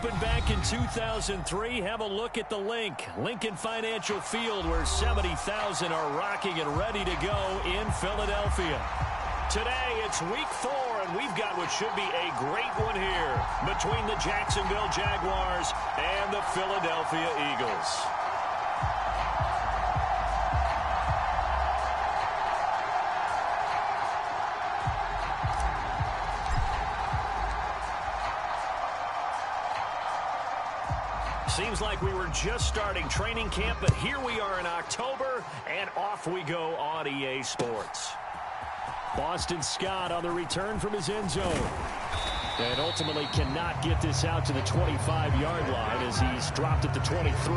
opened back in 2003. Have a look at the link. Lincoln Financial Field, where 70,000 are rocking and ready to go in Philadelphia. Today, it's week 4, and we've got what should be a great one here between the Jacksonville Jaguars and the Philadelphia Eagles. Seems like we were just starting training camp, but here we are in October, and off we go on EA Sports. Boston Scott on the return from his end zone. And ultimately cannot get this out to the 25-yard line as he's dropped at the 23.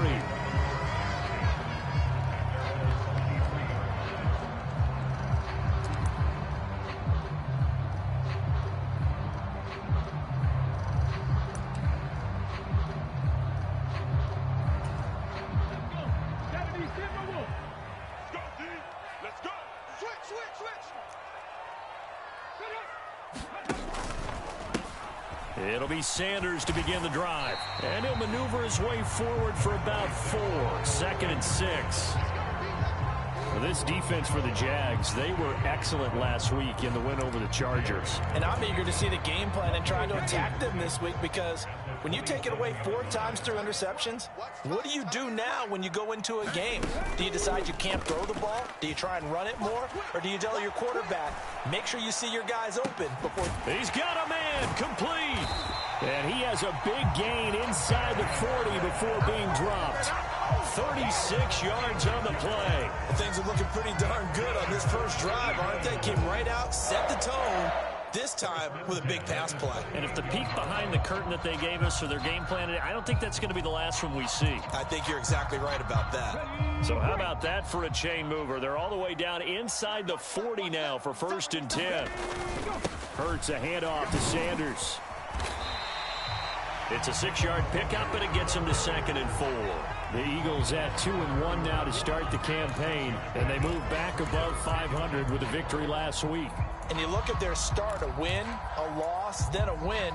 It'll be Sanders to begin the drive. And he'll maneuver his way forward for about 4. 2nd and 6. Well, this defense for the Jags, they were excellent last week in the win over the Chargers. And I'm eager to see the game plan and try to attack them this week, because when you take it away 4 times through interceptions, what do you do now when you go into a game? Do you decide you can't throw the ball? Do you try and run it more? Or do you tell your quarterback, make sure you see your guys open before... He's got a man, complete. And he has a big gain inside the 40 before being dropped. 36 yards on the play. Things are looking pretty darn good on this first drive, aren't they? Came right out, set the tone, this time with a big pass play. And if the peek behind the curtain that they gave us for their game plan, I don't think that's going to be the last one we see. I think you're exactly right about that. So how about that for a chain mover? They're all the way down inside the 40 now for 1st and 10. Hurts a handoff to Sanders. It's a 6-yard pickup, and it gets him to 2nd and 4. The Eagles at 2-1 now to start the campaign, and they move back above 500 with a victory last week. And you look at their start, a win, a loss, then a win.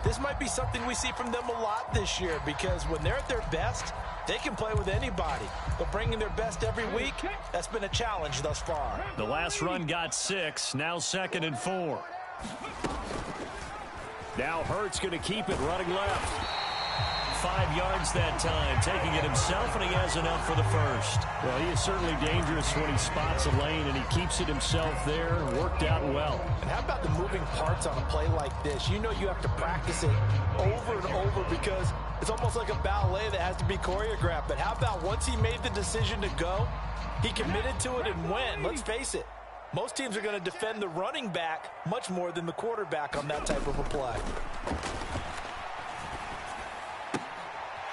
This might be something we see from them a lot this year, because when they're at their best, they can play with anybody. But bringing their best every week, that's been a challenge thus far. The last run got 6, now 2nd and 4. Now Hurts going to keep it running left. 5 yards that time, taking it himself, and he has enough for the first. Well, he is certainly dangerous when he spots a lane, and he keeps it himself there. Worked out well. And how about the moving parts on a play like this? You know you have to practice it over and over, because it's almost like a ballet that has to be choreographed. But how about once he made the decision to go, he committed to it and went. Let's face it. Most teams are going to defend the running back much more than the quarterback on that type of a play.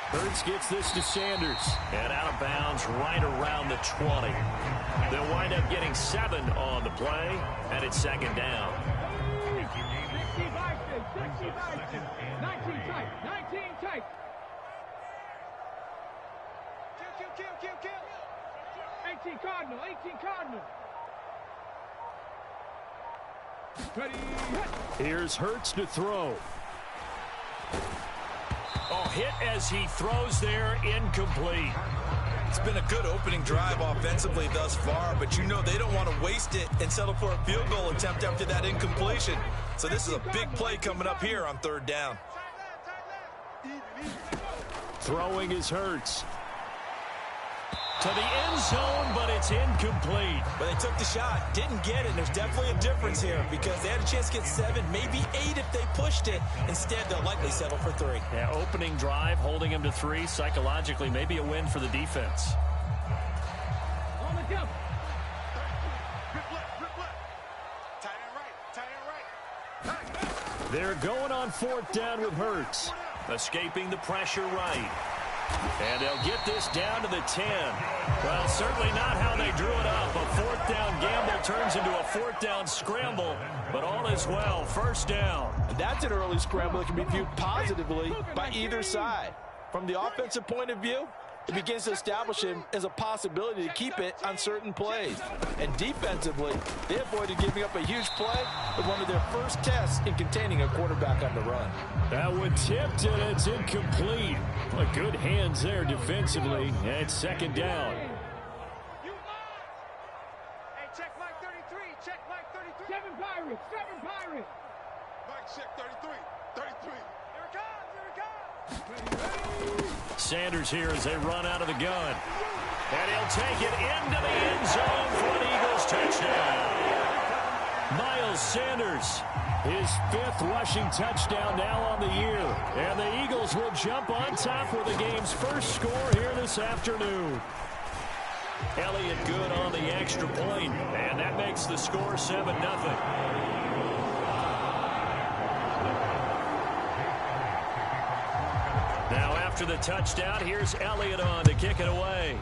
Hurts gets this to Sanders. And out of bounds right around the 20. They'll wind up getting 7 on the play, and it's 2nd down. 19 tight. Kill. 18 Cardinal. Ready, hit. Here's Hurts to throw. Oh, hit as he throws there, incomplete. It's been a good opening drive offensively thus far, but you know they don't want to waste it and settle for a field goal attempt after that incompletion. So this is a big play coming up here on 3rd down. Throwing is Hurts. To the end zone, but it's incomplete. But they took the shot, didn't get it. There's definitely a difference here, because they had a chance to get 7, maybe 8 if they pushed it. Instead, they'll likely settle for 3. Yeah, opening drive, holding him to 3. Psychologically, maybe a win for the defense. On the jump. Tight end right. They're going on 4th down with Hurts. Escaping the pressure right. And they'll get this down to the 10. Well, certainly not how they drew it up. A 4th down gamble turns into a 4th down scramble, but all is well. 1st down. And that's an early scramble that can be viewed positively by either side. From the offensive point of view, it begins to establish him as a possibility to keep it on certain plays. And defensively, they avoided giving up a huge play with one of their first tests in containing a quarterback on the run. That one tipped, and it's incomplete. But good hands there defensively, and second down. Hey, check Mike 33. Check Mike 33. Seven Pirates. Seven Pirates. Mike check 33. 33. Here it comes. Here it comes. Sanders here as they run out of the gun. And he'll take it into the end zone for an Eagles touchdown. Miles Sanders, his 5th rushing touchdown now on the year. And the Eagles will jump on top with the game's first score here this afternoon. Elliott good on the extra point, and that makes the score 7-0. Now after the touchdown, here's Elliott on to kick it away.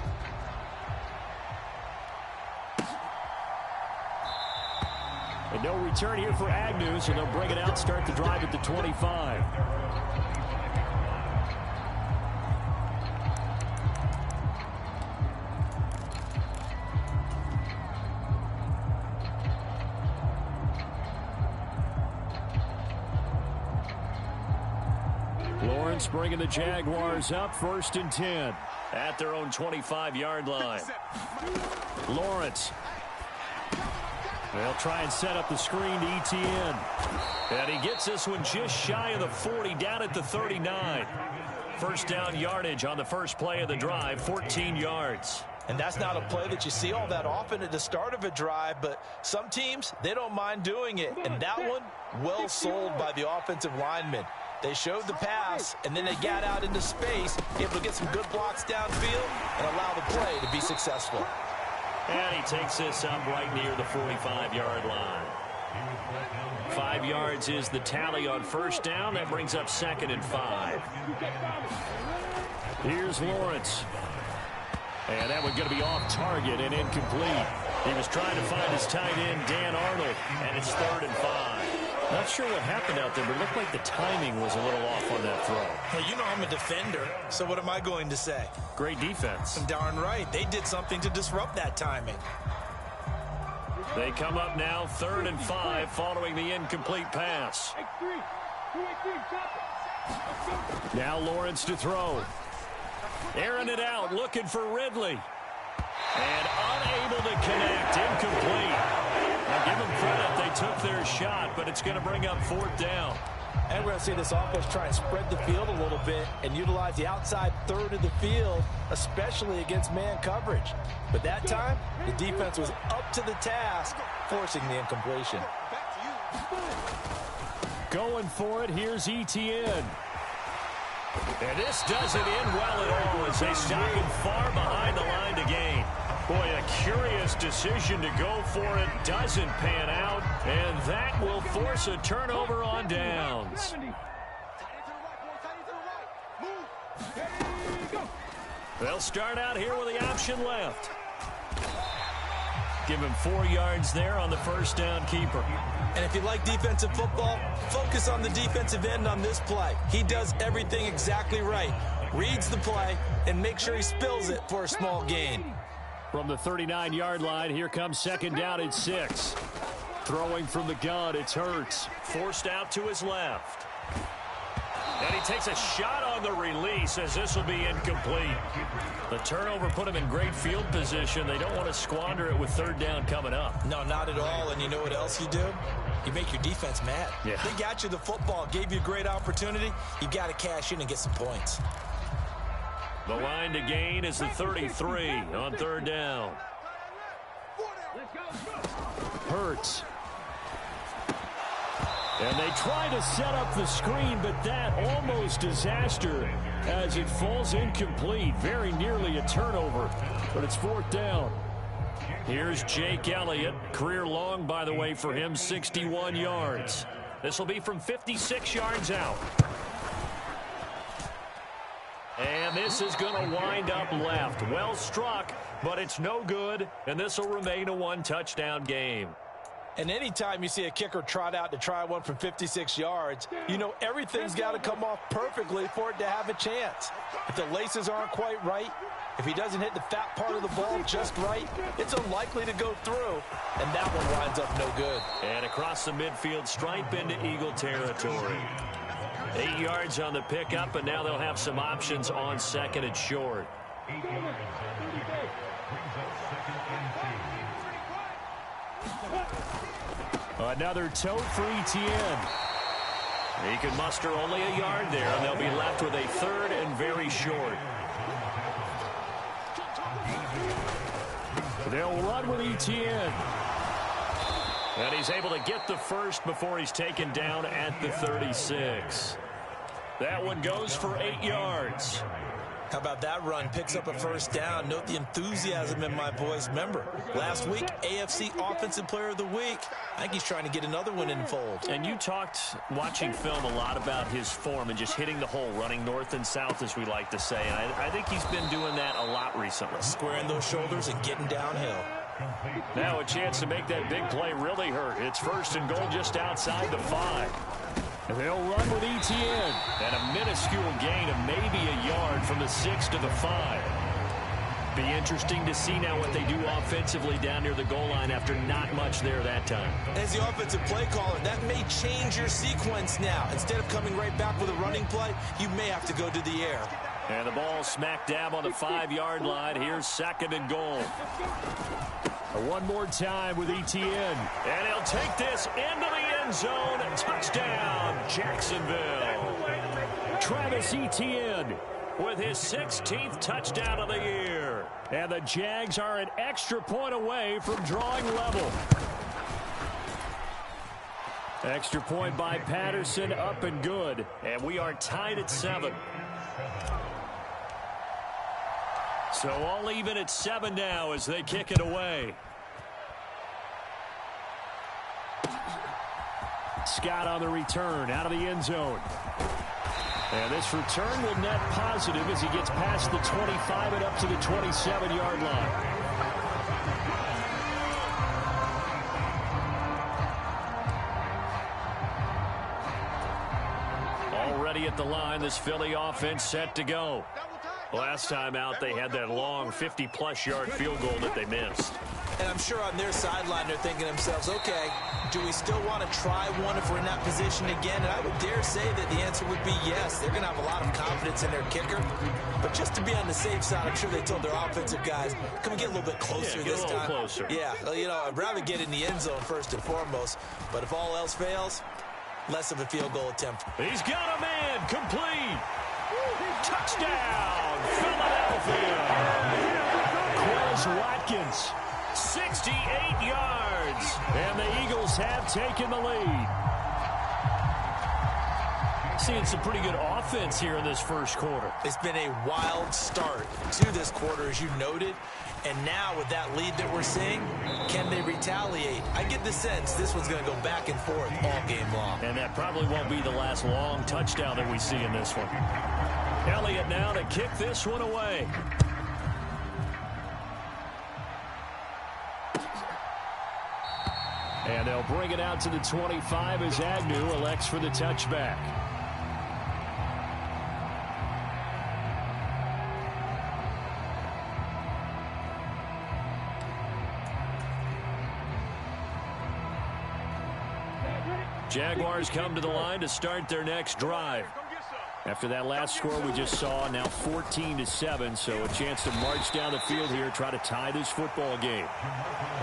And no return here for Agnew, so they'll bring it out, start the drive at the 25. Lawrence bringing the Jaguars up, 1st and 10 at their own 25-yard line. Lawrence. They'll try and set up the screen to Etienne. And he gets this one just shy of the 40, down at the 39. First down yardage on the first play of the drive, 14 yards. And that's not a play that you see all that often at the start of a drive, but some teams, they don't mind doing it. And that one, well sold by the offensive lineman. They showed the pass, and then they got out into space, able to get some good blocks downfield and allow the play to be successful. And he takes this up right near the 45-yard line. 5 yards is the tally on first down. That brings up 2nd and 5. Here's Lawrence. And that one going to be off target and incomplete. He was trying to find his tight end, Dan Arnold, and it's 3rd and 5. Not sure what happened out there, but it looked like the timing was a little off on that throw. Well, you know I'm a defender, so what am I going to say? Great defense. Darn right. They did something to disrupt that timing. They come up now 3rd and 5 following the incomplete pass. Now Lawrence to throw. Airing it out, looking for Ridley. And unable to connect, incomplete. Now give them credit, they took their shot, but it's going to bring up 4th down. And we're going to see this offense try and spread the field a little bit and utilize the outside third of the field, especially against man coverage. But that time, the defense was up to the task, forcing the incompletion. Going for it, here's Etienne. And this doesn't end well at all as they stop him far behind the line to gain. Boy, a curious decision to go for it. Doesn't pan out, and that will force a turnover on downs. They'll start out here with the option left. Give him 4 yards there on the first down keeper. And if you like defensive football, focus on the defensive end on this play. He does everything exactly right. Reads the play and makes sure he spills it for a small gain. From the 39-yard line, here comes 2nd down and 6. Throwing from the gun, it's Hurts. Forced out to his left. And he takes a shot on the release as this will be incomplete. The turnover put him in great field position. They don't want to squander it with 3rd down coming up. No, not at all. And you know what else you do? You make your defense mad. Yeah. They got you the football, gave you a great opportunity. You got to cash in and get some points. The line to gain is the 33 on 3rd down. Hurts. And they try to set up the screen, but that almost disaster as it falls incomplete. Very nearly a turnover, but it's 4th down. Here's Jake Elliott. Career long, by the way, for him, 61 yards. This will be from 56 yards out. And this is going to wind up left. Well struck, but it's no good, and this will remain a 1-touchdown game. And anytime you see a kicker trot out to try one from 56 yards, you know everything's got to come off perfectly for it to have a chance. If the laces aren't quite right, If he doesn't hit the fat part of the ball just right, it's unlikely to go through, and that one winds up no good. And across the midfield stripe into Eagle territory. 8 yards on the pickup, and now they'll have some options on second and short. Another tote for ETN. He can muster only a yard there, and they'll be left with a third and very short. They'll run with ETN. And he's able to get the first before he's taken down at the 36. That one goes for 8 yards. How about that run? Picks up a first down. Note the enthusiasm in my voice. Remember, last week, AFC Offensive Player of the Week. I think he's trying to get another one in the fold. And you talked, watching film, a lot about his form and just hitting the hole, running north and south, as we like to say. And I think he's been doing that a lot recently. Squaring those shoulders and getting downhill. Now a chance to make that big play really hurt. It's first and goal just outside the 5. They'll run with ETN. And a minuscule gain of maybe a yard from the 6 to the 5. Be interesting to see now what they do offensively down near the goal line after not much there that time. As the offensive play caller, that may change your sequence now. Instead of coming right back with a running play, you may have to go to the air. And the ball smack dab on the 5-yard line. Here's second and goal. One more time with ETN. And he'll take this into the end zone. Touchdown, Jacksonville. Travis Etienne with his 16th touchdown of the year. And the Jags are an extra point away from drawing level. Extra point by Patterson, up and good. And we are tied at 7. So all even at 7 now as they kick it away. Scott on the return out of the end zone. And this return will net positive as he gets past the 25 and up to the 27-yard line. Already at the line, this Philly offense set to go. Last time out, they had that long 50-plus yard field goal that they missed. And I'm sure on their sideline, they're thinking to themselves, okay, do we still want to try one if we're in that position again? And I would dare say that the answer would be yes. They're going to have a lot of confidence in their kicker. But just to be on the safe side, I'm sure they told their offensive guys, can we get a little bit closer this time? Get a little closer. Yeah, you know, I'd rather get in the end zone first and foremost. But if all else fails, less of a field goal attempt. He's got a man, complete. Touchdown, Philadelphia. Quez Watkins, 68 yards. And the Eagles have taken the lead. Seeing some pretty good offense here in this first quarter. It's been a wild start to this quarter, as you noted. And now with that lead that we're seeing, can they retaliate? I get the sense this one's going to go back and forth all game long. And that probably won't be the last long touchdown that we see in this one. Elliott now to kick this one away. And they'll bring it out to the 25 as Agnew elects for the touchback. Jaguars come to the line to start their next drive. After that last score we just saw, now 14-7, so a chance to march down the field here, try to tie this football game.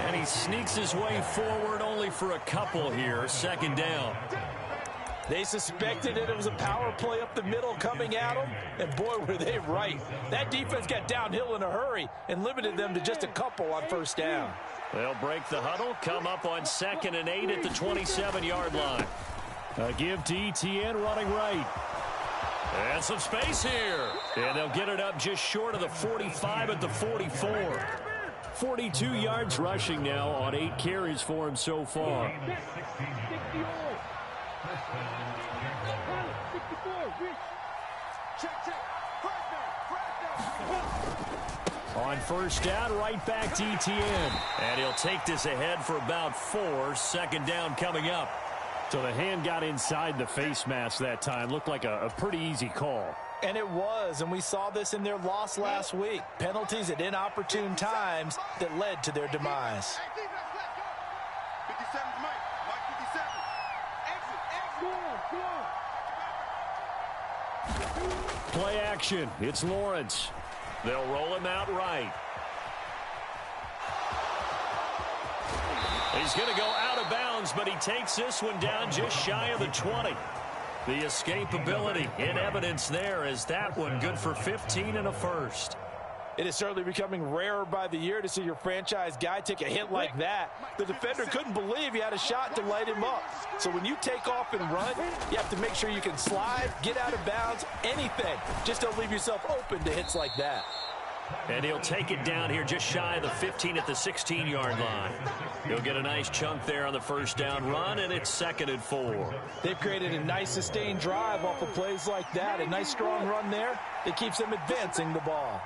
And he sneaks his way forward only for a couple here, second down. They suspected that it was a power play up the middle coming at them, and boy, were they right. That defense got downhill in a hurry and limited them to just a couple on first down. They'll break the huddle, come up on 2nd and 8 at the 27-yard line. A give to Etienne running right. And some space here. And they'll get it up just short of the 45 at the 44. 42 yards rushing now on 8 carries for him so far. On first down, right back to Etienne. And he'll take this ahead for about 4. Second down coming up. So the hand got inside the face mask that time. Looked like a pretty easy call. And it was, and we saw this in their loss last week. Penalties at inopportune times that led to their demise. 57 Mike 57. Exit. Play action. It's Lawrence. They'll roll him out right. He's going to go out of bounds, but he takes this one down just shy of the 20. The escapability in evidence there as that one good for 15 and a first. It is certainly becoming rarer by the year to see your franchise guy take a hit like that. The defender couldn't believe he had a shot to light him up. So when you take off and run, you have to make sure you can slide, get out of bounds, anything. Just don't leave yourself open to hits like that. And he'll take it down here just shy of the 15 at the 16-yard line. He'll get a nice chunk there on the first down run, and it's 2nd and 4. They've created a nice sustained drive off of plays like that. A nice strong run there that keeps them advancing the ball.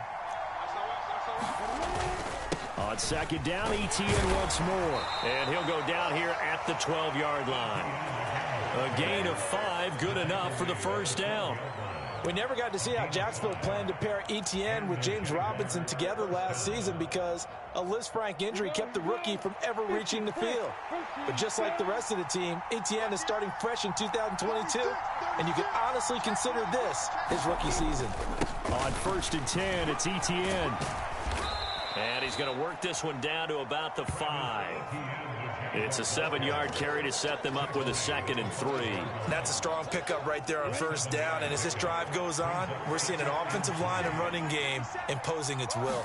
On 2nd down, ETN once more. And he'll go down here at the 12-yard line. A gain of 5, good enough for the first down. We never got to see how Jacksonville planned to pair ETN with James Robinson together last season because a Liz Frank injury kept the rookie from ever reaching the field. But just like the rest of the team, ETN is starting fresh in 2022, and you can honestly consider this his rookie season. On 1st and 10, it's ETN. And he's going to work this one down to about the 5. It's a 7-yard carry to set them up with a 2nd and 3. That's a strong pickup right there on first down. And as this drive goes on, we're seeing an offensive line and running game imposing its will.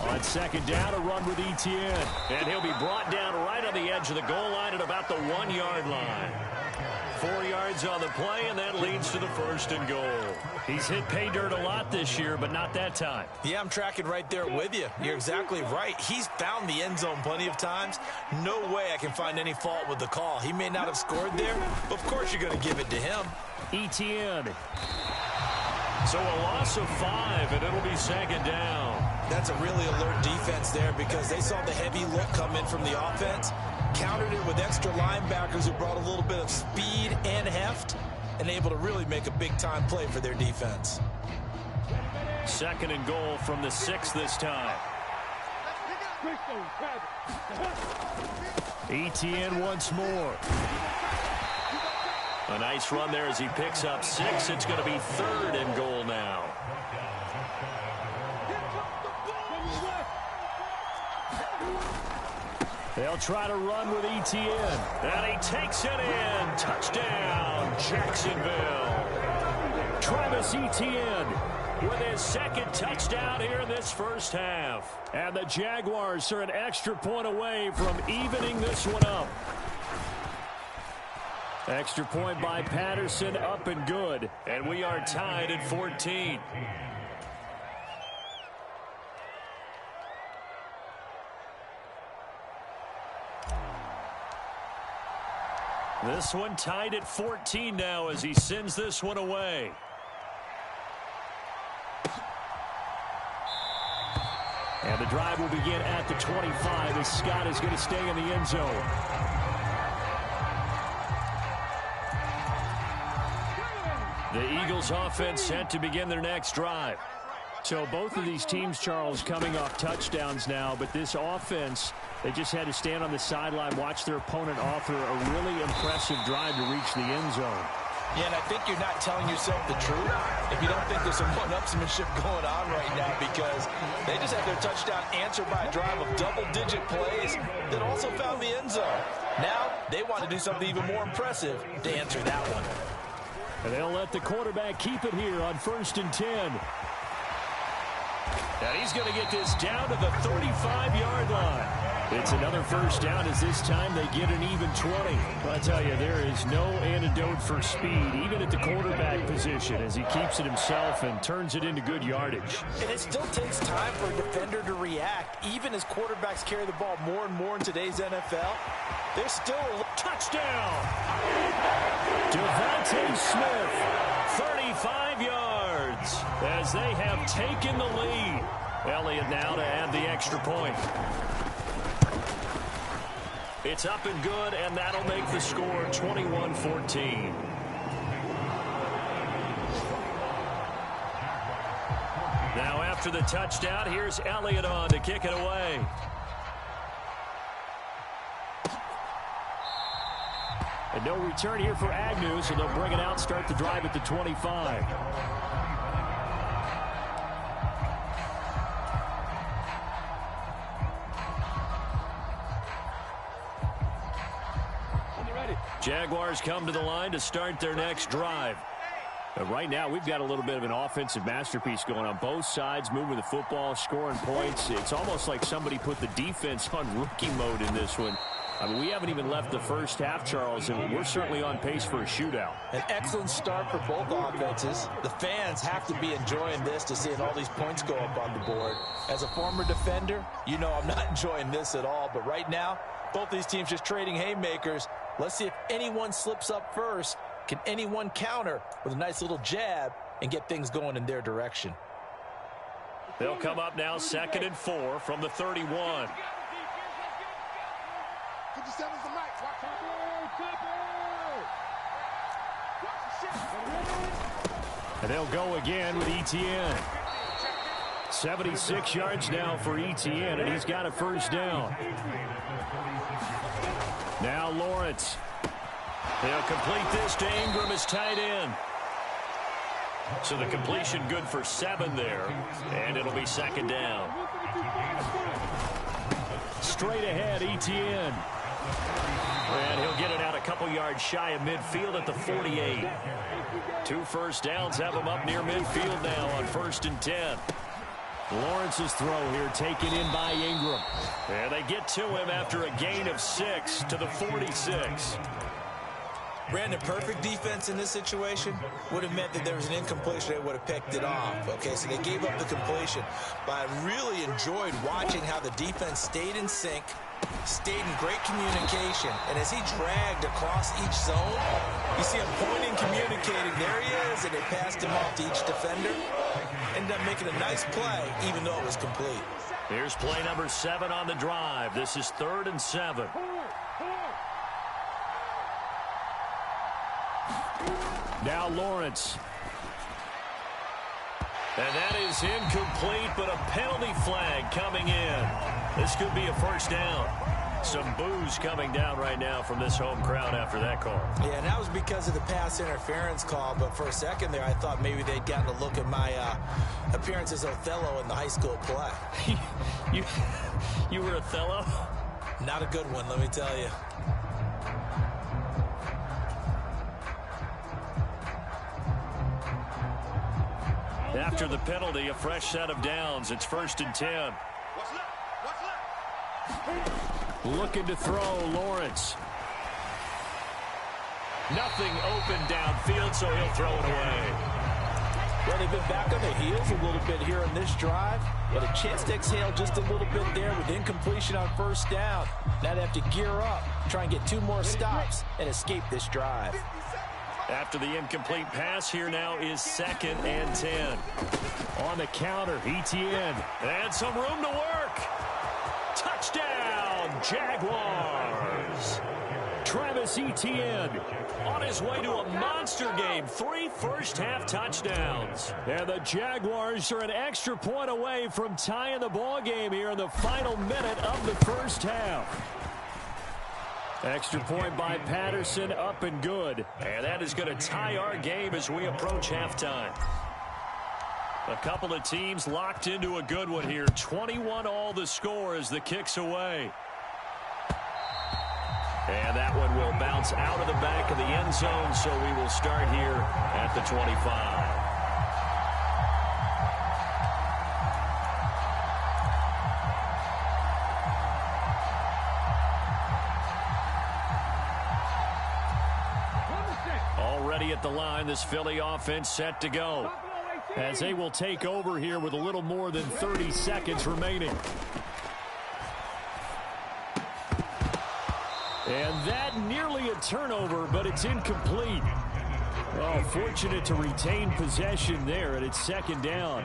On 2nd down, a run with ETN. And he'll be brought down right on the edge of the goal line at about the 1-yard line. 4 yards on the play, and that leads to the 1st and goal. He's hit pay dirt a lot this year, but not that time. Yeah, I'm tracking right there with you. You're exactly right. He's found the end zone plenty of times. No way I can find any fault with the call. He may not have scored there, but of course you're going to give it to him. ETN. So a loss of 5, and it'll be 2nd down. That's a really alert defense there because they saw the heavy look come in from the offense, countered it with extra linebackers who brought a little bit of speed and heft, and able to really make a big-time play for their defense. 2nd and goal from the 6 this time. ETN once more. A nice run there as he picks up 6. It's going to be 3rd and goal now. They'll try to run with ETN. And he takes it in. Touchdown, Jacksonville. Travis Etienne with his 2nd touchdown here in this first half. And the Jaguars are an extra point away from evening this one up. Extra point by Patterson, up and good. And we are tied at 14. This one tied at 14 now as he sends this one away. And the drive will begin at the 25 as Scott is going to stay in the end zone. The Eagles offense set to begin their next drive. So both of these teams, Charles, coming off touchdowns now, but this offense, they just had to stand on the sideline, watch their opponent offer a really impressive drive to reach the end zone. Yeah, and I think you're not telling yourself the truth if you don't think there's some one-upsmanship going on right now because they just had their touchdown answered by a drive of double-digit plays that also found the end zone. Now they want to do something even more impressive to answer that one. And they'll let the quarterback keep it here on 1st and 10. And he's going to get this down to the 35-yard line. It's another first down as this time they get an even 20. But I tell you, there is no antidote for speed, even at the quarterback position, as he keeps it himself and turns it into good yardage. And it still takes time for a defender to react, even as quarterbacks carry the ball more and more in today's NFL. There's still a touchdown. Devontae Smith, 35 yards, as they have taken the lead. Elliott now to add the extra point. It's up and good, and that'll make the score 21-14. Now after the touchdown, here's Elliott on to kick it away. And no return here for Agnew, so they'll bring it out, start the drive at the 25. Jaguars come to the line to start their next drive. But right now, we've got a little bit of an offensive masterpiece going on both sides, moving the football, scoring points. It's almost like somebody put the defense on rookie mode in this one. I mean, we haven't even left the first half, Charles, and we're certainly on pace for a shootout. An excellent start for both offenses. The fans have to be enjoying this to seeing all these points go up on the board. As a former defender, you know I'm not enjoying this at all. But right now, both these teams just trading haymakers. Let's see if anyone slips up first. Can anyone counter with a nice little jab and get things going in their direction? They'll come up now 2nd and 4 from the 31. 57's the mic. Watch And they'll go again with Etienne. 76 yards now for Etienne, and he's got a first down. Now Lawrence. They'll complete this to Ingram as tight end. So the completion good for 7 there, and it'll be 2nd down. Straight ahead, Etienne. And he'll get it out a couple yards shy of midfield at the 48. 2 first downs have him up near midfield now on 1st and 10. Lawrence's throw here taken in by Ingram. And they get to him after a gain of 6 to the 46. Brandon, perfect defense in this situation would have meant that there was an incompletion. They would have picked it off. Okay, so they gave up the completion. But I really enjoyed watching how the defense stayed in sync, stayed in great communication. And as he dragged across each zone, you see him pointing, communicating. There he is, and they passed him off to each defender. Ended up making a nice play, even though it was complete. Here's play number 7 on the drive. This is 3rd and 7. Now Lawrence. And that is incomplete, but a penalty flag coming in. This could be a first down. Some boos coming down right now from this home crowd after that call. Yeah, and that was because of the pass interference call. But for a second there, I thought maybe they'd gotten a look at my appearance as Othello in the high school play. You were Othello? Not a good one, let me tell you. After the penalty, a fresh set of downs. It's 1st and 10. What's left? Looking to throw, Lawrence. Nothing open downfield, so he'll throw it away. Well, they've been back on their heels a little bit here on this drive, but a chance to exhale just a little bit there with incompletion on 1st down. Now they have to gear up, try and get 2 more stops, and escape this drive. After the incomplete pass, here now is 2nd and 10. On the counter, Etienne. And some room to work. Touchdown, Jaguars. Travis Etienne on his way to a monster game. 3 first-half touchdowns. And the Jaguars are an extra point away from tying the ball game here in the final minute of the first half. Extra point by Patterson, up and good. And that is going to tie our game as we approach halftime. A couple of teams locked into a good one here. 21 all the score as the kick's away. And that one will bounce out of the back of the end zone, so we will start here at the 25. Already at the line, this Philly offense set to go, as they will take over here with a little more than 30 seconds remaining. And that nearly a turnover, but it's incomplete. Oh, fortunate to retain possession there, and it's 2nd down.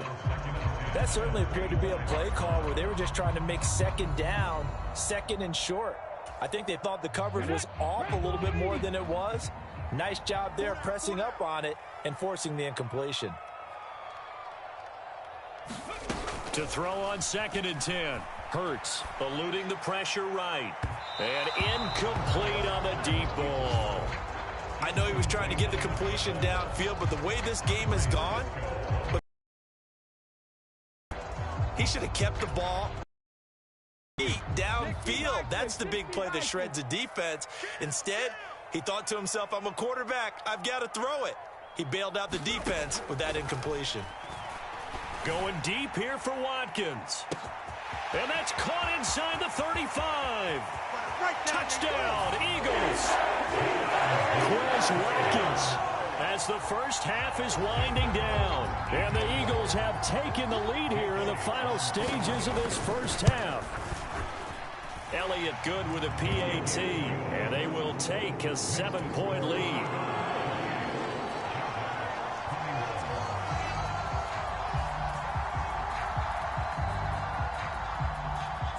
That certainly appeared to be a play call where they were just trying to make 2nd down, 2nd and short. I think they thought the coverage was off a little bit more than it was. Nice job there pressing up on it and forcing the incompletion. To throw on 2nd and 10. Hurts eluding the pressure right. And incomplete on the deep ball. I know he was trying to get the completion downfield, but the way this game has gone, he should have kept the ball downfield. That's the big play that shreds the defense. Instead, he thought to himself, I'm a quarterback. I've got to throw it. He bailed out the defense with that incompletion. Going deep here for Watkins. And that's caught inside the 35. Touchdown, Eagles. Quez Watkins as the first half is winding down. And the Eagles have taken the lead here in the final stages of this first half. Elliott good with a PAT, and they will take a 7-point lead.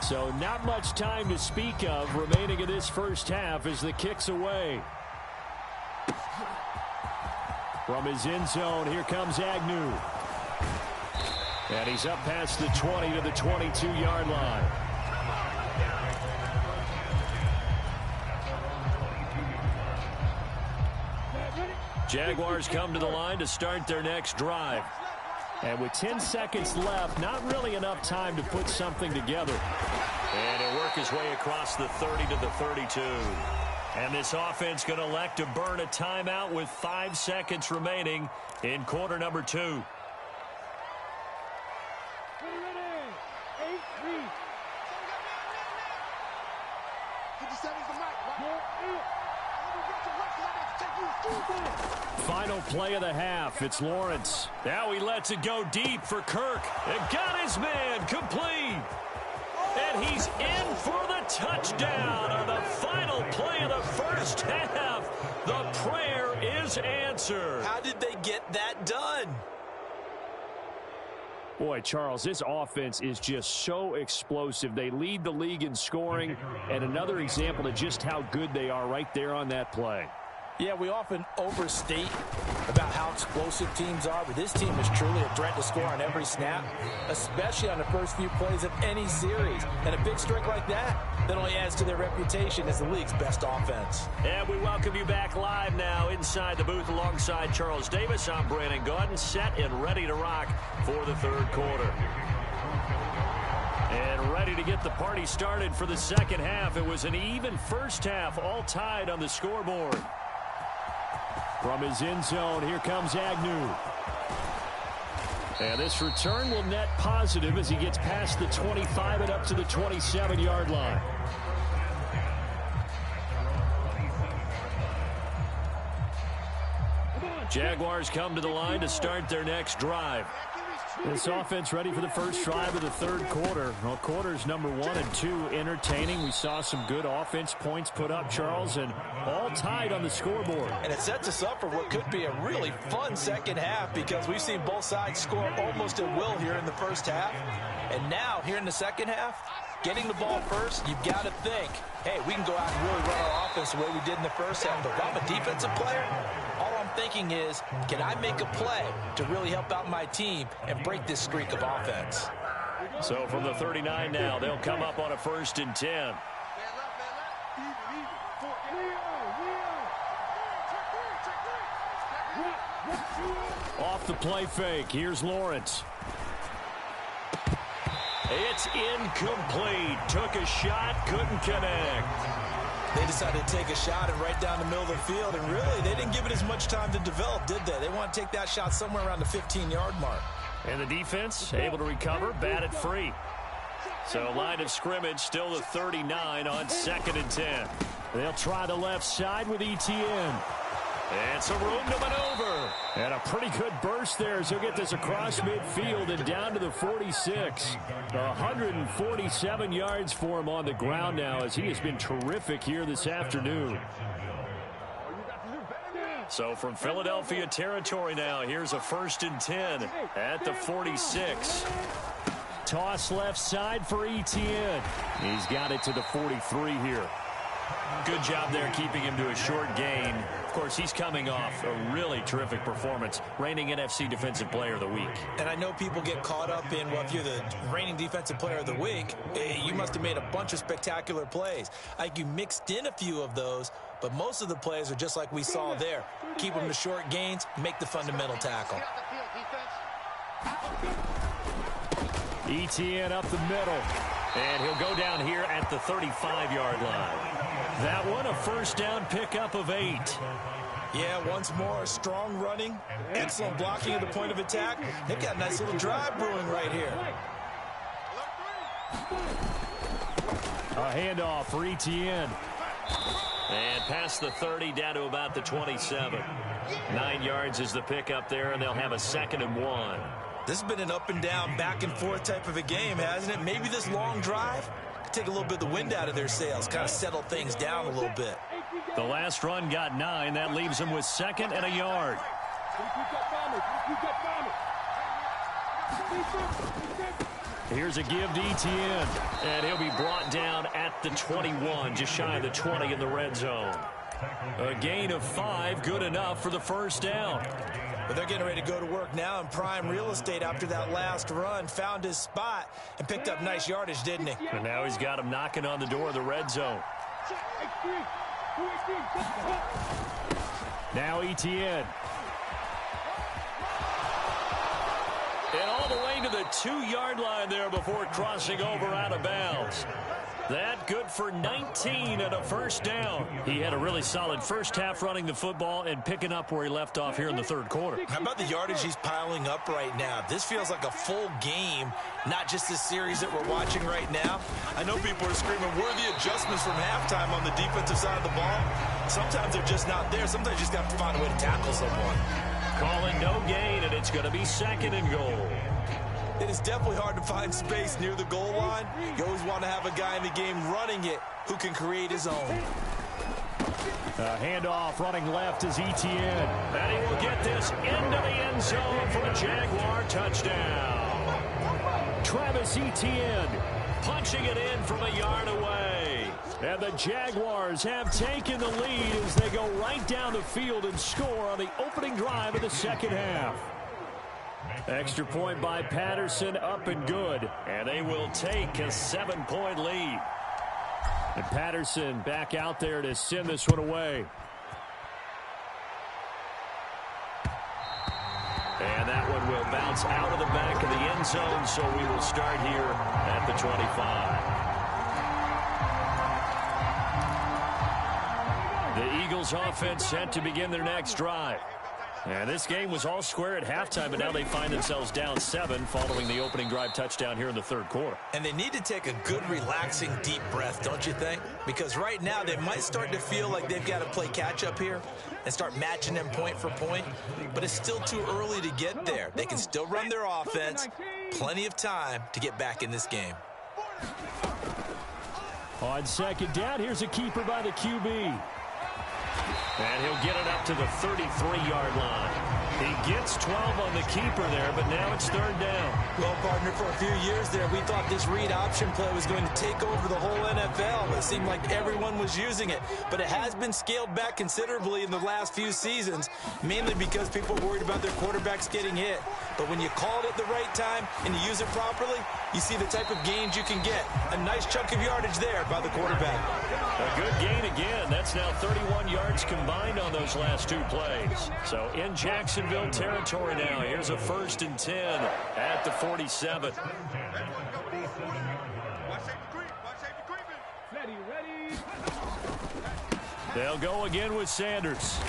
So not much time to speak of remaining in this first half as the kick's away. From his end zone, here comes Agnew. And he's up past the 20 to the 22-yard line. Jaguars come to the line to start their next drive. And with 10 seconds left, not really enough time to put something together. And he'll work his way across the 30 to the 32. And this offense going to elect to burn a timeout with 5 seconds remaining in quarter number 2. Ready. 57's the mic. Final play of the half. It's Lawrence. Now he lets it go deep for Kirk. And got his man complete. And he's in for the touchdown on the final play of the first half. The prayer is answered. How did they get that done? Boy, Charles, this offense is just so explosive. They lead the league in scoring, and another example of just how good they are right there on that play. Yeah, we often overstate about how explosive teams are, but this team is truly a threat to score on every snap, especially on the first few plays of any series. And a big streak like that only adds to their reputation as the league's best offense. And we welcome you back live now inside the booth alongside Charles Davis. I'm Brandon Gaudin, set and ready to rock for the third quarter. And ready to get the party started for the second half. It was an even first half, all tied on the scoreboard. From his end zone, here comes Agnew. And this return will net positive as he gets past the 25 and up to the 27-yard line. Jaguars come to the line to start their next drive. This offense ready for the first drive of the third quarter. Well, quarters number 1 and 2 entertaining. We saw some good offense points put up, Charles, and all tied on the scoreboard. And it sets us up for what could be a really fun second half because we've seen both sides score almost at will here in the first half. And now, here in the second half, getting the ball first, you've got to think, hey, we can go out and really run our offense the way we did in the first half. But if I'm a defensive player, all I'm thinking is, can I make a play to really help out my team and break this streak of offense? So from the 39 now, they'll come up on a 1st and 10. Off the play fake, here's Lawrence. It's incomplete. Took a shot, couldn't connect. They decided to take a shot and right down the middle of the field, and really, they didn't give it as much time to develop, did they? They want to take that shot somewhere around the 15-yard mark. And the defense able to recover, batted free. So line of scrimmage still the 39 on 2nd and 10. They'll try the left side with Etienne. And some room to maneuver. And a pretty good burst there as he'll get this across midfield and down to the 46. 147 yards for him on the ground now as he has been terrific here this afternoon. So from Philadelphia territory now, here's a 1st and 10 at the 46. Toss left side for Etienne. He's got it to the 43 here. Good job there keeping him to a short gain. Of course, he's coming off a really terrific performance, reigning NFC Defensive Player of the Week. And I know people get caught up in, well, if you're the reigning Defensive Player of the Week, you must have made a bunch of spectacular plays. I think you mixed in a few of those, but most of the plays are just like we saw there. Keep them to short gains, make the fundamental tackle. ETN up the middle, and he'll go down here at the 35-yard line. That one, a first down pickup of 8. Yeah, once more, strong running, excellent blocking at the point of attack. They've got a nice little drive brewing right here. A handoff for ETN. And past the 30, down to about the 27. 9 yards is the pickup there, and they'll have a 2nd and 1. This has been an up and down, back and forth type of a game, hasn't it? Maybe this long drive could take a little bit of the wind out of their sails, kind of settle things down a little bit. The last run got 9. That leaves them with 2nd and a yard. Here's a give to ETN, and he'll be brought down at the 21, just shy of the 20 in the red zone. A gain of 5, good enough for the first down. But they're getting ready to go to work now in prime real estate after that last run. Found his spot and picked up nice yardage, didn't he? And now he's got him knocking on the door of the red zone. Now ETN. And all the way to the 2-yard line there before crossing over out of bounds. That good for 19 and a first down. He had a really solid first half running the football and picking up where he left off here in the third quarter. How about the yardage he's piling up right now? This feels like a full game, not just this series that we're watching right now. I know people are screaming, worthy adjustments from halftime on the defensive side of the ball. Sometimes they're just not there. Sometimes you just got to find a way to tackle someone. Calling no gain, and it's going to be 2nd and goal. It is definitely hard to find space near the goal line. You always want to have a guy in the game running it who can create his own. A handoff running left is ETN. And he will get this into the end zone for a Jaguar touchdown. Travis Etienne punching it in from a yard away. And the Jaguars have taken the lead as they go right down the field and score on the opening drive of the second half. Extra point by Patterson, up and good. And they will take a 7-point lead. And Patterson back out there to send this one away. And that one will bounce out of the back of the end zone, so we will start here at the 25. The Eagles offense set to begin their next drive. And this game was all square at halftime, but now they find themselves down 7 following the opening drive touchdown here in the third quarter. And they need to take a good, relaxing, deep breath, don't you think? Because right now they might start to feel like they've got to play catch-up here and start matching them point for point. But it's still too early to get there. They can still run their offense. Plenty of time to get back in this game. On second down, here's a keeper by the QB. And he'll get it up to the 33-yard line. He gets 12 on the keeper there, but now it's third down. Well, partner, for a few years there, we thought this read option play was going to take over the whole NFL. It seemed like everyone was using it. But it has been scaled back considerably in the last few seasons, mainly because people are worried about their quarterbacks getting hit. But when you call it at the right time and you use it properly, you see the type of gains you can get. A nice chunk of yardage there by the quarterback. A good gain again. That's now 31 yards combined on those last 2 plays. So in Jacksonville territory now. Here's a 1st and 10 at the 47. They'll go again with Sanders.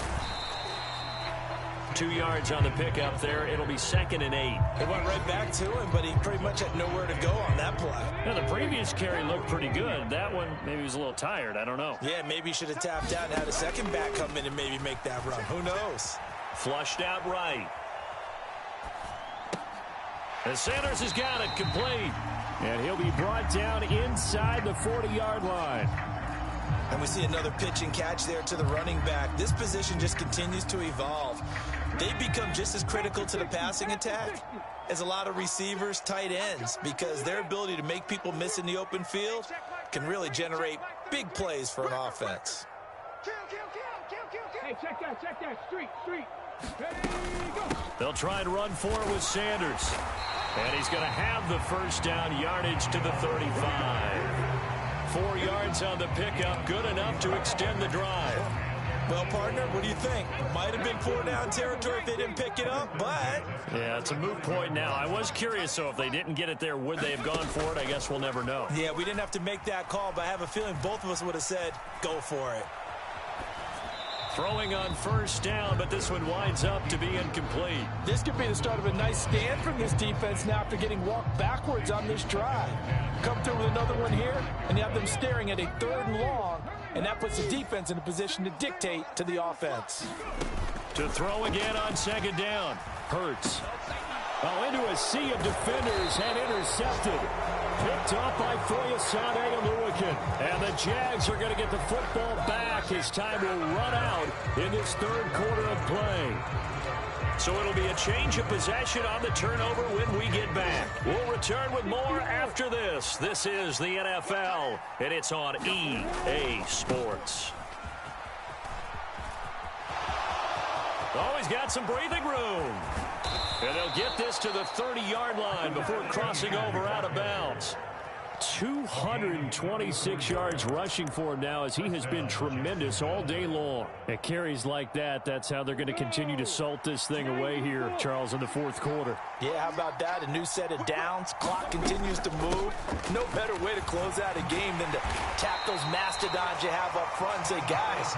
2 yards on the pickup there. It'll be 2nd and 8. They went right back to him, but he pretty much had nowhere to go on that play. Now, the previous carry looked pretty good. That one, maybe he was a little tired. I don't know. Yeah, maybe he should have tapped out and had a second back come in and maybe make that run. Who knows? Flushed out right. And Sanders has got it complete. And he'll be brought down inside the 40-yard line. And we see another pitch and catch there to the running back. This position just continues to evolve. they become just as critical to the passing attack as a lot of receivers, tight ends, because their ability to make people miss in the open field can really generate big plays for an offense. Hey, check that. Street. Ready, go. They'll try and run for it with Sanders. And he's going to have the first down, yardage to the 35. 4 yards on the pickup, good enough to extend the drive. Well, partner, what do you think? Might have been 4 down territory if they didn't pick it up, but... Yeah, it's a moot point now. I was curious, so if they didn't get it there, would they have gone for it? I guess we'll never know. Yeah, we didn't have to make that call, but I have a feeling both of us would have said, go for it. Throwing on first down, but this one winds up to be incomplete. This could be the start of a nice stand from this defense now after getting walked backwards on this drive. Come through with another one here, and you have them staring at a 3rd and long, and that puts the defense in a position to dictate to the offense. To throw again on 2nd down. Hurts. Into a sea of defenders and intercepted. Picked up by Foyesade and Lewican. And the Jags are going to get the football back. His time will run out in this 3rd quarter of play. So it'll be a change of possession on the turnover when we get back. We'll return with more after this. This is the NFL, and it's on EA Sports. Oh, he's got some breathing room. And they'll get this to the 30-yard line before crossing over out of bounds. 226 yards rushing for him now as he has been tremendous all day long. At carries like that, that's how they're going to continue to salt this thing away here, Charles, in the 4th quarter. Yeah, how about that? A new set of downs. Clock continues to move. No better way to close out a game than to tap those mastodons you have up front and say, guys,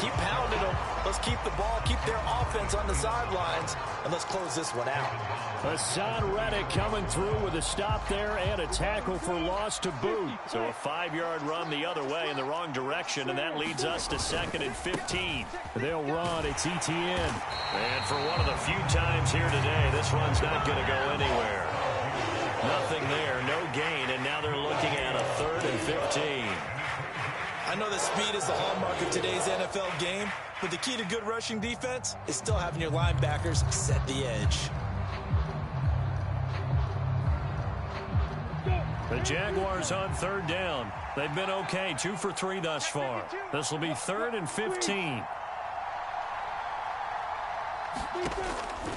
keep pounding them. Let's keep the ball, keep their offense on the sidelines, and let's close this one out. Hassan Reddick coming through with a stop there and a tackle for loss to boot. So a 5-yard run the other way in the wrong direction, and that leads us to 2nd and 15. They'll run. It's ETN. And for one of the few times here today, this run's not going to go anywhere. Nothing there, no gain, and now they're looking at a 3rd and 15. I know that speed is the hallmark of today's NFL game, but the key to good rushing defense is still having your linebackers set the edge. The Jaguars on 3rd down. They've been okay, 2 for 3 thus far. This will be 3rd and 15.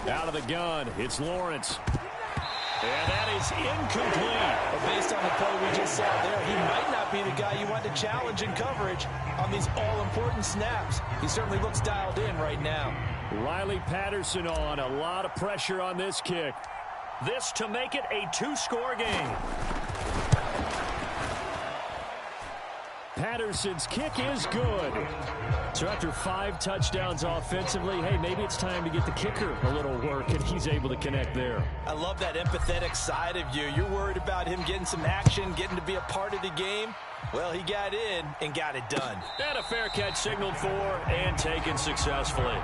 Out of the gun, it's Lawrence. And that is incomplete. But based on the play we just saw there, he might not be the guy you want to challenge in coverage on these all-important snaps. He certainly looks dialed in right now. Riley Patterson on. A lot of pressure on this kick. This to make it a 2-score game. Patterson's kick is good. So after 5 touchdowns offensively, hey, maybe it's time to get the kicker a little work, and he's able to connect there. I love that empathetic side of you. You're worried about him getting some action, getting to be a part of the game. Well, he got in and got it done. And a fair catch signaled for and taken successfully.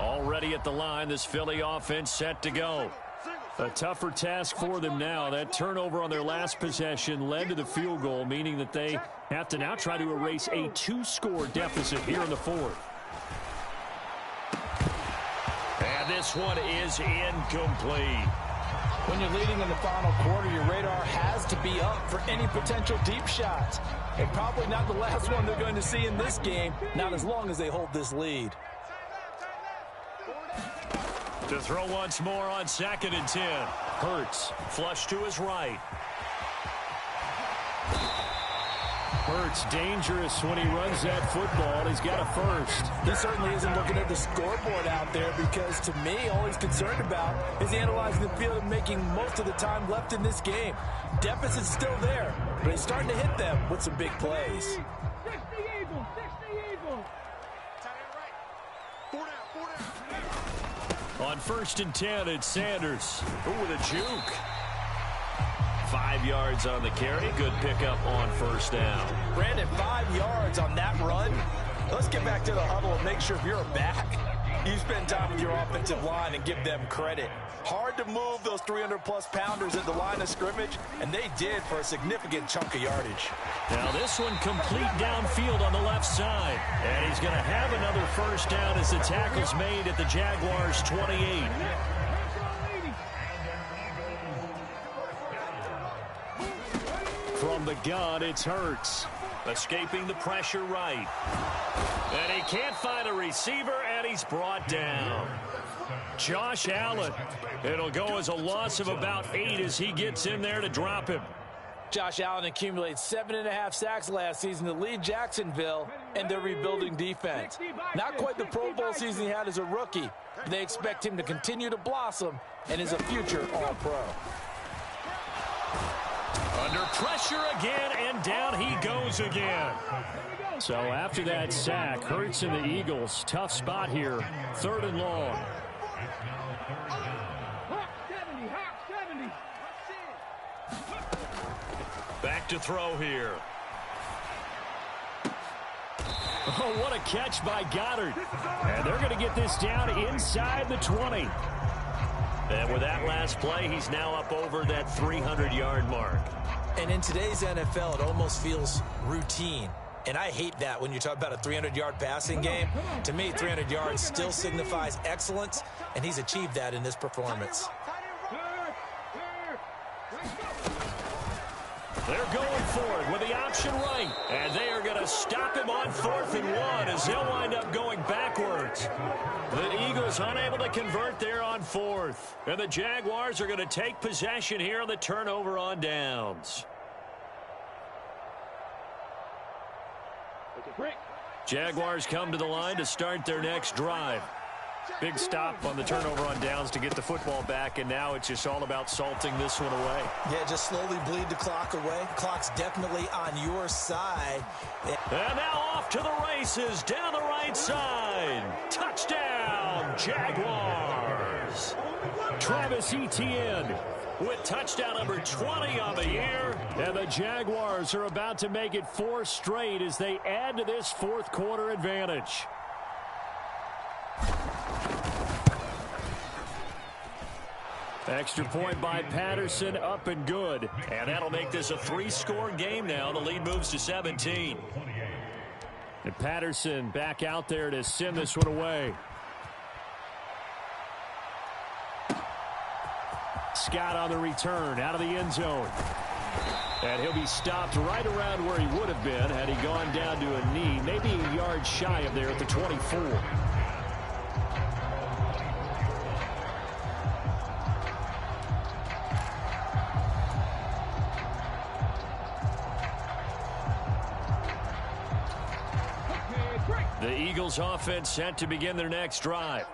Already at the line, this Philly offense set to go. A tougher task for them now. That turnover on their last possession led to the field goal, meaning that they have to now try to erase a 2-score deficit here in the 4th. And this one is incomplete. When you're leading in the final quarter, your radar has to be up for any potential deep shots. And probably not the last one they're going to see in this game, not as long as they hold this lead. To throw once more on 2nd and 10. Hurts, flush to his right. Hurts dangerous when he runs that football. He's got a first. He certainly isn't looking at the scoreboard out there because, to me, all he's concerned about is analyzing the field and making most of the time left in this game. Deficit's still there, but he's starting to hit them with some big plays. 60 Eagles, 60 Eagles. On 1st and 10, it's Sanders. Ooh, with a juke. 5 yards on the carry. Good pickup on 1st down. Brandon, 5 yards on that run. Let's get back to the huddle and make sure if you're back, you spend time with your offensive line and give them credit. Hard to move those 300-plus pounders at the line of scrimmage, and they did for a significant chunk of yardage. Now this one complete downfield on the left side. And he's going to have another first down as the tackle's made at the Jaguars' 28. From the gun, it's Hurts. Escaping the pressure right. And he can't find a receiver, and he's brought down. Josh Allen. It'll go as a loss of about 8 as he gets in there to drop him. Josh Allen accumulated 7.5 sacks last season to lead Jacksonville and their rebuilding defense. Not quite the Pro Bowl season he had as a rookie, but they expect him to continue to blossom and is a future All-Pro. Under pressure again, and down he goes again. So after that sack, Hurts and the Eagles, tough spot here, 3rd and long. Back to throw here. Oh, what a catch by Goddard. And they're going to get this down inside the 20. And with that last play, he's now up over that 300-yard mark. And in today's NFL, it almost feels routine. And I hate that when you talk about a 300-yard passing game. To me, 300 yards still signifies excellence, and he's achieved that in this performance. They're going for it with the option right. And they are going to stop him on 4th and 1 as he'll wind up going backwards. The Eagles unable to convert there on 4th. And the Jaguars are going to take possession here on the turnover on downs. Jaguars come to the line to start their next drive. Big stop on the turnover on downs to get the football back, and now it's just all about salting this one away. Yeah, just slowly bleed the clock away. Clock's definitely on your side. And now off to the races down the right side. Touchdown, Jaguars. Travis Etienne with touchdown number 20 on the year. And the Jaguars are about to make it 4 straight as they add to this 4th quarter advantage. Extra point by Patterson, up and good. And that'll make this a 3-score game now. The lead moves to 17. And Patterson back out there to send this one away. Scott on the return, out of the end zone. And he'll be stopped right around where he would have been had he gone down to a knee, maybe a yard shy of there at the 24. The Eagles offense set to begin their next drive.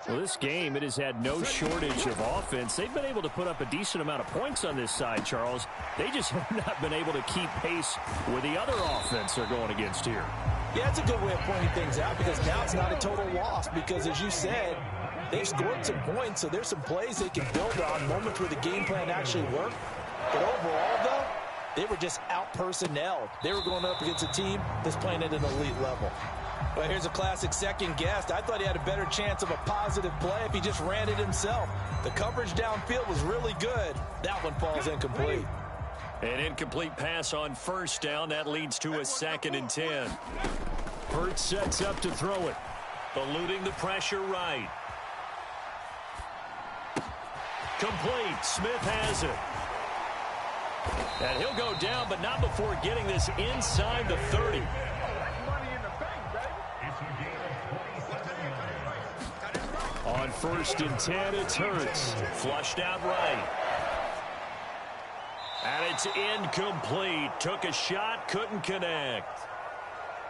Well, this game, it has had no shortage of offense. They've been able to put up a decent amount of points on this side, Charles. They just have not been able to keep pace with the other offense they're going against here. Yeah, it's a good way of pointing things out because now it's not a total loss because, as you said, they've scored some points, so there's some plays they can build on, moments where the game plan actually worked. But overall, though, they were just out-personnelled. They were going up against a team that's playing at an elite level. Well, here's a classic second guess. I thought he had a better chance of a positive play if he just ran it himself. The coverage downfield was really good. That one falls incomplete. An incomplete pass on first down. That leads to a 2nd and 10. Hurts sets up to throw it. Eluding the pressure right. Complete. Smith has it. And he'll go down, but not before getting this inside the 30. On 1st and 10, it's Hurts. Flushed out right. And it's incomplete. Took a shot, couldn't connect.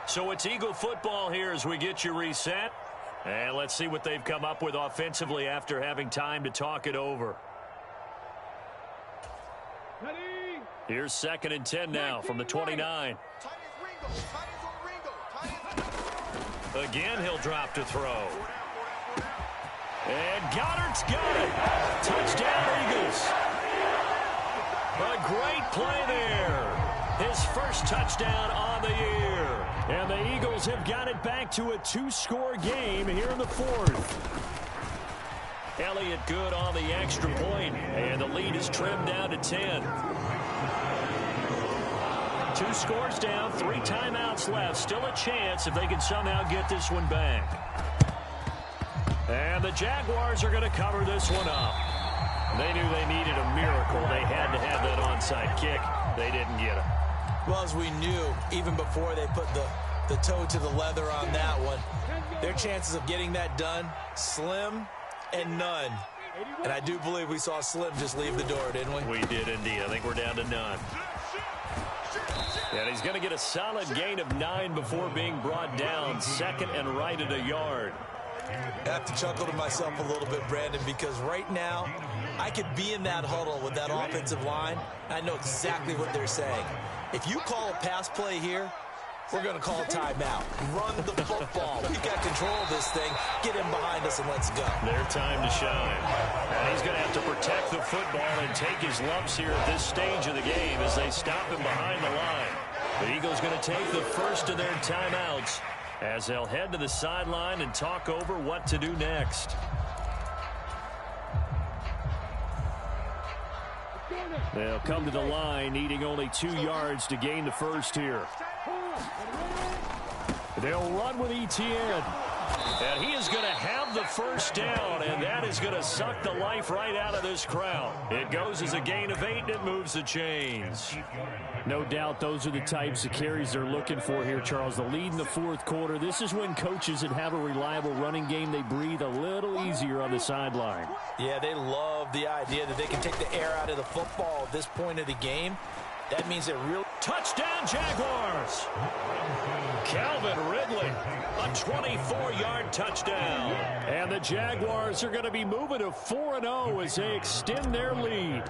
So it's Eagle football here as we get you reset. And let's see what they've come up with offensively after having time to talk it over. Here's 2nd and 10 now from the 29. Again, he'll drop to throw. And Goddard's got it. Touchdown, Eagles. A great play there. His first touchdown on the year. And the Eagles have got it back to a 2-score game here in the 4th. Elliott good on the extra point, and the lead is trimmed down to 10. 2 scores down, 3 timeouts left. Still a chance if they can somehow get this one back. And the Jaguars are going to cover this one up. They knew they needed a miracle. They had to have that onside kick. They didn't get it. Well, as we knew, even before they put the toe to the leather on that one, their chances of getting that done, slim and none. And I do believe we saw Slim just leave the door, didn't we? We did indeed. I think we're down to none. And he's going to get a solid gain of 9 before being brought down. Second and right at a yard. I have to chuckle to myself a little bit, Brandon, because right now I could be in that huddle with that offensive line. I know exactly what they're saying. If you call a pass play here, we're going to call a timeout. Run the football. We got control of this thing. Get him behind us and let's go. Their time to shine. And he's going to have to protect the football and take his lumps here at this stage of the game as they stop him behind the line. The Eagles going to take the first of their timeouts as they'll head to the sideline and talk over what to do next. They'll come to the line, needing only 2 yards to gain the first here. They'll run with Etienne. And he is going to have the first down, and that is going to suck the life right out of this crowd. It goes as a gain of 8, and it moves the chains. No doubt those are the types of carries they're looking for here, Charles. The lead in the fourth quarter. This is when coaches that have a reliable running game, they breathe a little easier on the sideline. Yeah, they love the idea that they can take the air out of the football at this point of the game. That means they're real. Touchdown, Jaguars! Calvin Ridley, a 24-yard touchdown. And the Jaguars are going to be moving to 4-0 as they extend their lead.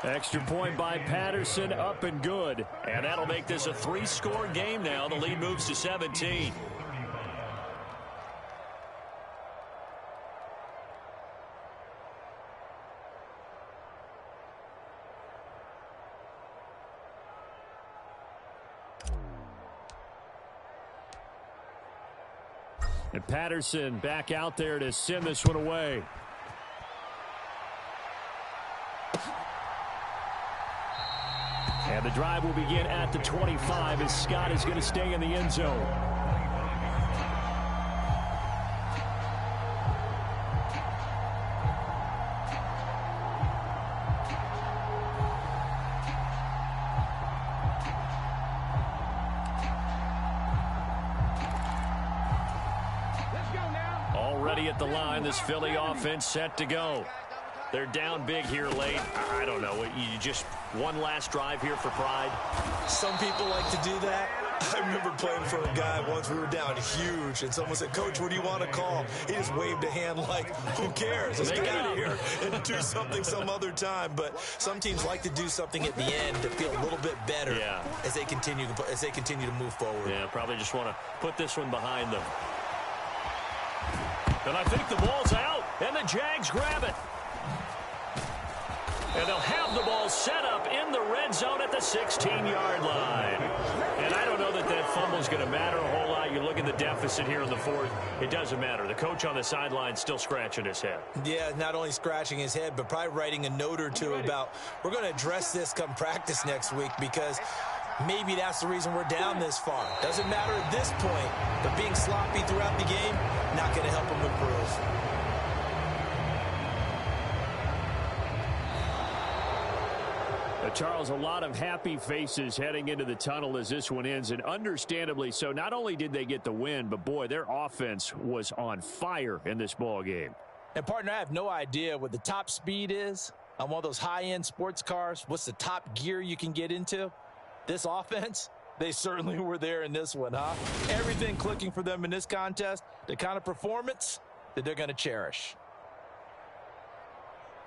Extra point by Patterson, up and good. And that'll make this a 3-score game now. The lead moves to 17. And Patterson back out there to send this one away. And the drive will begin at the 25 as Scott is going to stay in the end zone. Already at the line, this Philly offense set to go. They're down big here late. I don't know. You just one last drive here for pride. Some people like to do that. I remember playing for a guy once. We were down huge, and someone said, "Coach, what do you want to call?" He just waved a hand like, "Who cares? Let's get out of here and do something some other time." But some teams like to do something at the end to feel a little bit better as they continue to move forward. Yeah, probably just want to put this one behind them. And I think the ball's out, and the Jags grab it. And they'll have the ball set up in the red zone at the 16-yard line. And I don't know that that fumble is going to matter a whole lot. You look at the deficit here in the fourth. It doesn't matter. The coach on the sideline still scratching his head. Yeah, not only scratching his head, but probably writing a note or two about, we're going to address this come practice next week, because maybe that's the reason we're down this far. Doesn't matter at this point, but being sloppy throughout the game, not going to help him improve. Charles, a lot of happy faces heading into the tunnel as this one ends, and understandably so. Not only did they get the win, but boy, their offense was on fire in this ball game. And partner, I have no idea what the top speed is on one of those high-end sports cars. What's the top gear you can get into? This offense, they certainly were there in this one, huh? Everything clicking for them in this contest, the kind of performance that they're going to cherish.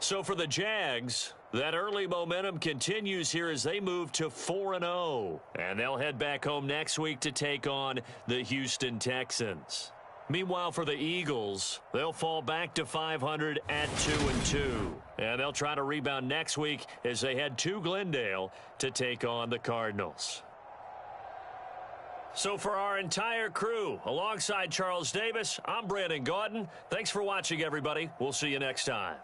So for the Jags, that early momentum continues here as they move to 4-0. And they'll head back home next week to take on the Houston Texans. Meanwhile, for the Eagles, they'll fall back to 500 at 2-2. And they'll try to rebound next week as they head to Glendale to take on the Cardinals. So for our entire crew, alongside Charles Davis, I'm Brandon Gaudin. Thanks for watching, everybody. We'll see you next time.